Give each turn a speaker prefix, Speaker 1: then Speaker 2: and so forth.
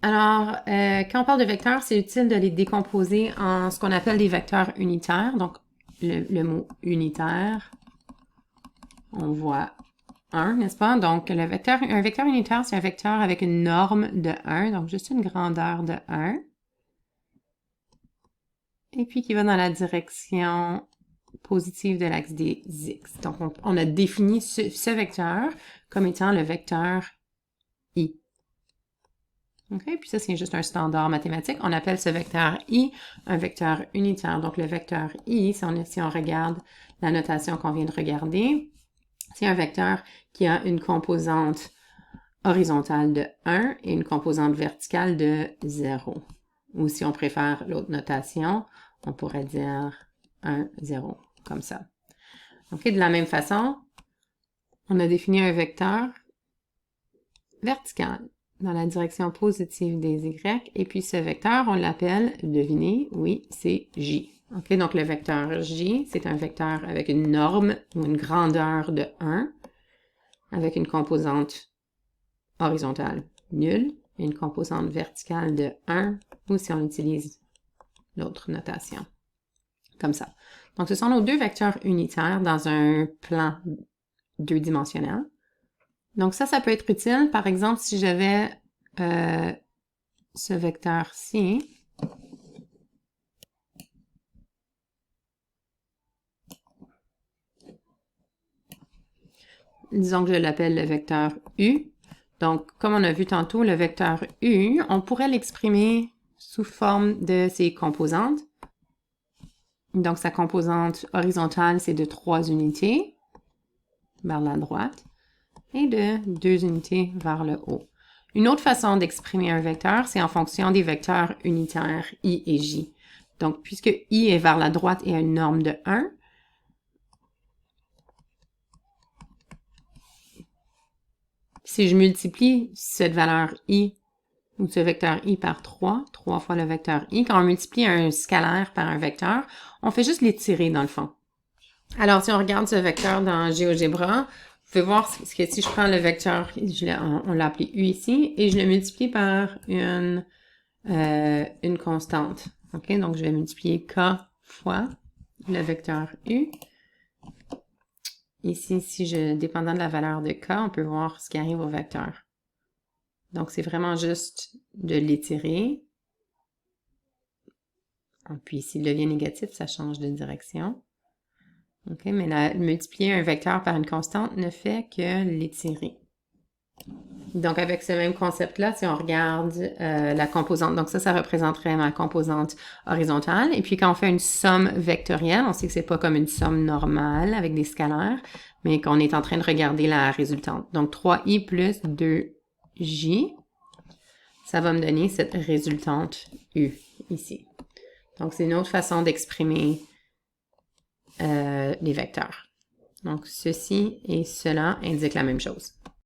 Speaker 1: Alors, quand on parle de vecteurs, c'est utile de les décomposer en ce qu'on appelle des vecteurs unitaires. Donc, le mot unitaire, on voit 1, n'est-ce pas? Donc, un vecteur unitaire, c'est un vecteur avec une norme de 1, donc juste une grandeur de 1. Et puis qui va dans la direction positive de l'axe des x. Donc, on a défini ce vecteur comme étant le vecteur i. OK? Puis ça, c'est juste un standard mathématique. On appelle ce vecteur i un vecteur unitaire. Donc, le vecteur i, si on regarde la notation qu'on vient de regarder, c'est un vecteur qui a une composante horizontale de 1 et une composante verticale de 0. Ou si on préfère l'autre notation, on pourrait dire 1, 0, comme ça. OK, de la même façon, on a défini un vecteur vertical dans la direction positive des y, et puis ce vecteur, on l'appelle, devinez, oui, c'est j. OK, donc le vecteur j, c'est un vecteur avec une norme ou une grandeur de 1, avec une composante horizontale nulle, et une composante verticale de 1, ou si on utilise l'autre notation, comme ça. Donc, ce sont nos deux vecteurs unitaires dans un plan deux-dimensionnel. Donc, ça peut être utile. Par exemple, si j'avais ce vecteur-ci, disons que je l'appelle le vecteur U. Donc, comme on a vu tantôt, le vecteur U, on pourrait l'exprimer sous forme de ses composantes. Donc, sa composante horizontale, c'est de 3 unités vers la droite et de 2 unités vers le haut. Une autre façon d'exprimer un vecteur, c'est en fonction des vecteurs unitaires i et j. Donc, puisque i est vers la droite et a une norme de 1, si je multiplie cette valeur i ou ce vecteur i par 3 fois le vecteur i, quand on multiplie un scalaire par un vecteur, on fait juste l'étirer dans le fond. Alors, si on regarde ce vecteur dans GeoGebra, vous pouvez voir que si je prends le vecteur, on l'a appelé u ici, et je le multiplie par une constante. OK? Donc, je vais multiplier k fois le vecteur u. Ici, dépendant de la valeur de k, on peut voir ce qui arrive au vecteur. Donc, c'est vraiment juste de l'étirer. Puis, s'il devient négatif, ça change de direction. OK, mais multiplier un vecteur par une constante ne fait que l'étirer. Donc, avec ce même concept-là, si on regarde la composante, donc ça représenterait ma composante horizontale. Et puis, quand on fait une somme vectorielle, on sait que c'est pas comme une somme normale avec des scalaires, mais qu'on est en train de regarder la résultante. Donc, 3i plus 2j, ça va me donner cette résultante u ici. Donc, c'est une autre façon d'exprimer les vecteurs. Donc, ceci et cela indiquent la même chose.